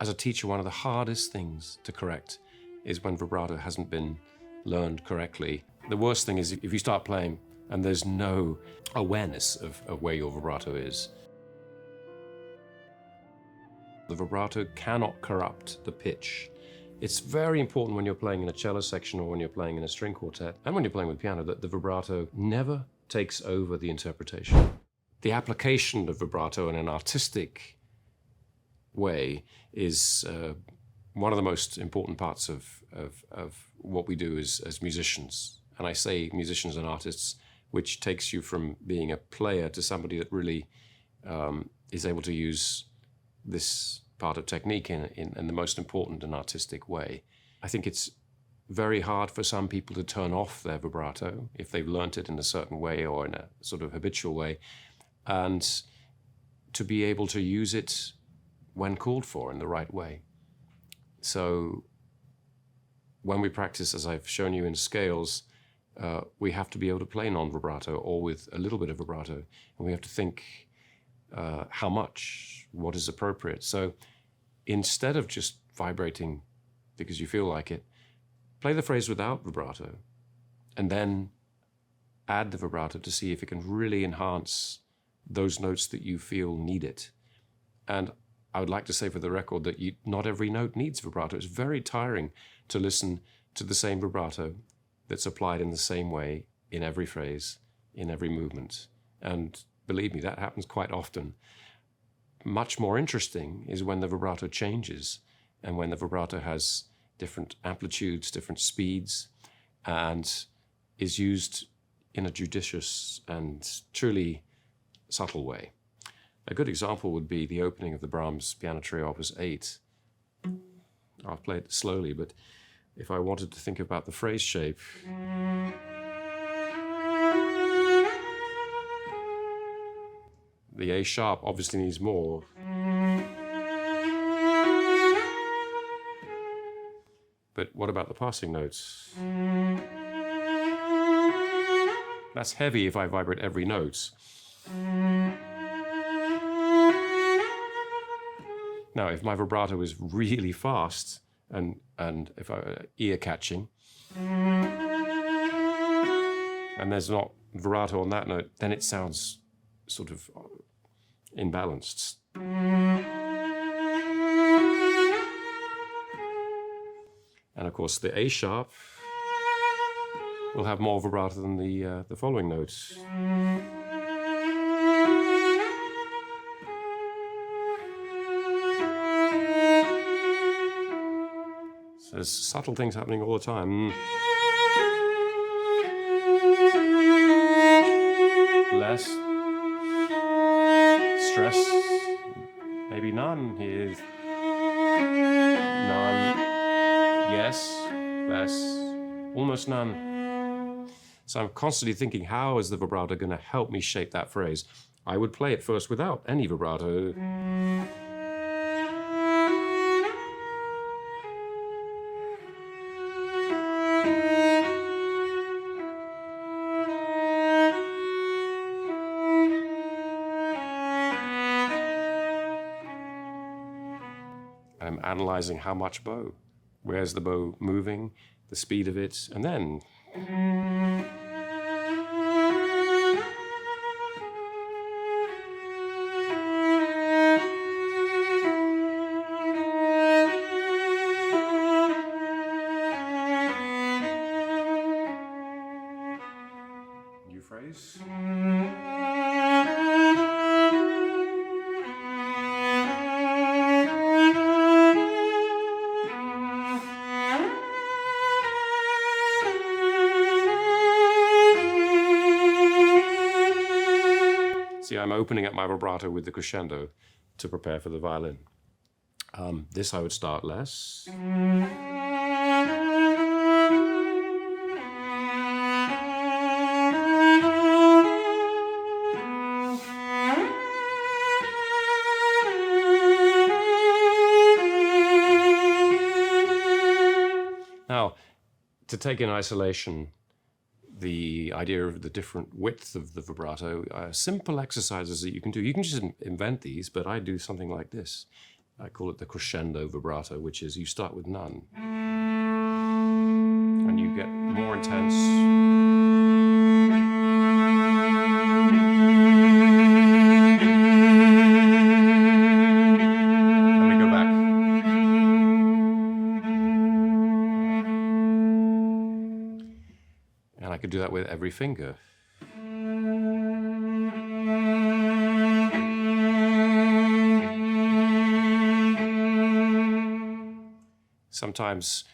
as a teacher, one of the hardest things to correct is when vibrato hasn't been learned correctly. The worst thing is if you start playing and there's no awareness of where your vibrato is. The vibrato cannot corrupt the pitch. It's very important when you're playing in a cello section or when you're playing in a string quartet and when you're playing with piano that the vibrato never takes over the interpretation. The application of vibrato in an artistic way is one of the most important parts of what we do as musicians. And I say musicians and artists, which takes you from being a player to somebody that really is able to use this part of technique in the most important and artistic way. I think it's very hard for some people to turn off their vibrato if they've learnt it in a certain way or in a sort of habitual way, and to be able to use it when called for in the right way. So when we practice, as I've shown you in scales, we have to be able to play non-vibrato or with a little bit of vibrato, and we have to think how much, what is appropriate. So instead of just vibrating because you feel like it, play the phrase without vibrato and then add the vibrato to see if it can really enhance those notes that you feel need it. And I would like to say for the record that not every note needs vibrato. It's very tiring to listen to the same vibrato that's applied in the same way in every phrase, in every movement. And believe me, that happens quite often. Much more interesting is when the vibrato changes and when the vibrato has different amplitudes, different speeds, and is used in a judicious and truly subtle way. A good example would be the opening of the Brahms Piano Trio Opus 8. I'll play it slowly, but if I wanted to think about the phrase shape, the A sharp obviously needs more. But what about the passing notes? That's heavy if I vibrate every note. Now, if my vibrato is really fast and if ear catching, and there's not vibrato on that note, then it sounds sort of imbalanced. And of course, the A sharp will have more vibrato than the following notes. So there's subtle things happening all the time. Less stress, maybe none here. None. Yes, less, almost none. So I'm constantly thinking, how is the vibrato going to help me shape that phrase? I would play it first without any vibrato. I'm analyzing how much bow. Where's the bow moving, the speed of it, and then new phrase. See, I'm opening up my vibrato with the crescendo to prepare for the violin. This I would start less. Now, to take in isolation the idea of the different width of the vibrato, simple exercises that you can do. You can just invent these, but I do something like this. I call it the crescendo vibrato, which is you start with none and you get more intense. And we go back. And I could do that with every finger. Sometimes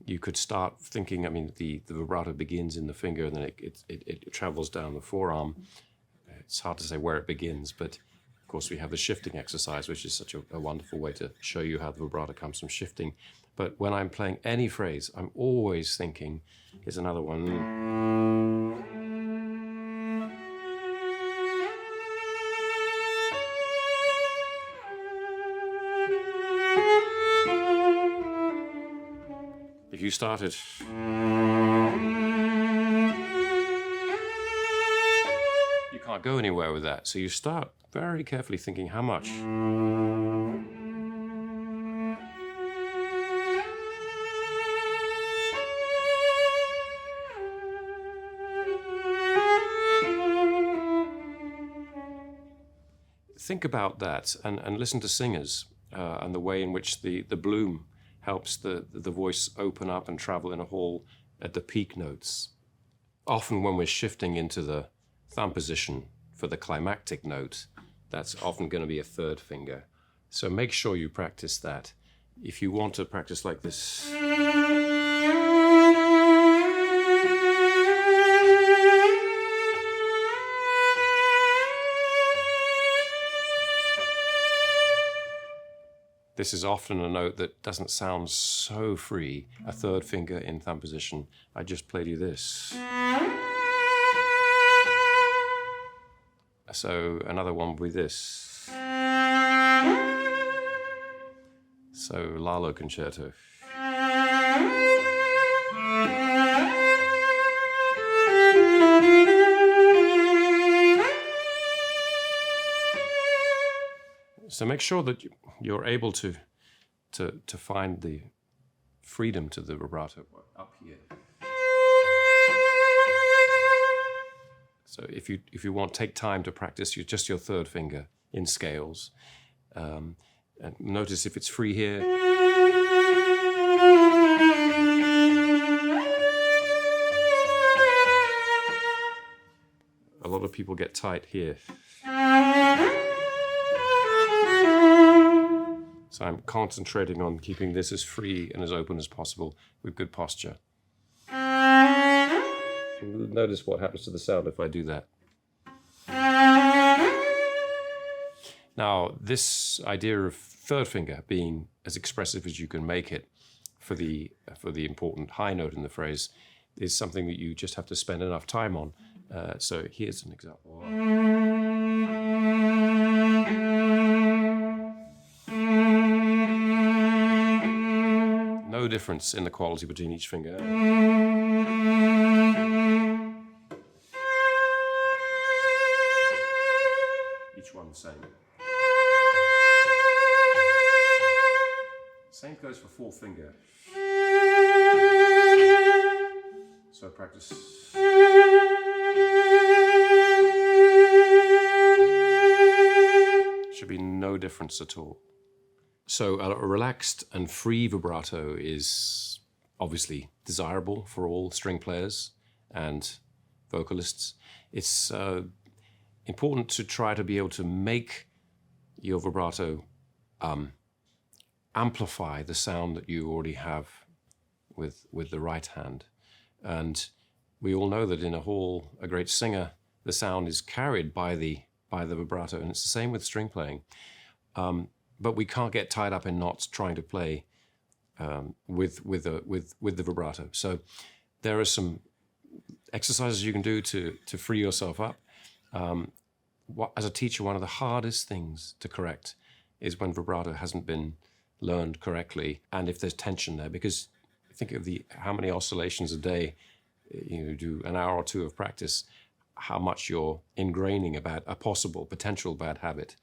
you could start thinking, I mean, the vibrato begins in the finger and then it travels down the forearm. It's hard to say where it begins, but of course we have the shifting exercise, which is such a wonderful way to show you how the vibrato comes from shifting. But when I'm playing any phrase, I'm always thinking, here's another one. If you started, you can't go anywhere with that. So you start very carefully thinking how much. Think about that and listen to singers and the way in which the bloom helps the voice open up and travel in a hall at the peak notes. Often when we're shifting into the thumb position for the climactic note, that's often going to be a third finger. So make sure you practice that. If you want to practice like this, this is often a note that doesn't sound so free, a third finger in thumb position. I just played you this. So another one with this. So Lalo concerto. So make sure that you're able to find the freedom to the vibrato up here. So if you want, take time to practice just your third finger in scales. And notice if it's free here. A lot of people get tight here. So I'm concentrating on keeping this as free and as open as possible with good posture. Notice what happens to the sound if I do that. Now, this idea of third finger being as expressive as you can make it for the important high note in the phrase is something that you just have to spend enough time on. So here's an example. No difference in the quality between each finger. Each one the same. Same goes for fourth finger. So practice. Should be no difference at all. So a relaxed and free vibrato is obviously desirable for all string players and vocalists. It's important to try to be able to make your vibrato amplify the sound that you already have with the right hand. And we all know that in a hall, a great singer, the sound is carried by the vibrato, and it's the same with string playing. But we can't get tied up in knots trying to play with the vibrato. So there are some exercises you can do to free yourself up. As a teacher, one of the hardest things to correct is when vibrato hasn't been learned correctly, and if there's tension there, because think of how many oscillations a day. You do an hour or two of practice, how much you're ingraining about a potential bad habit.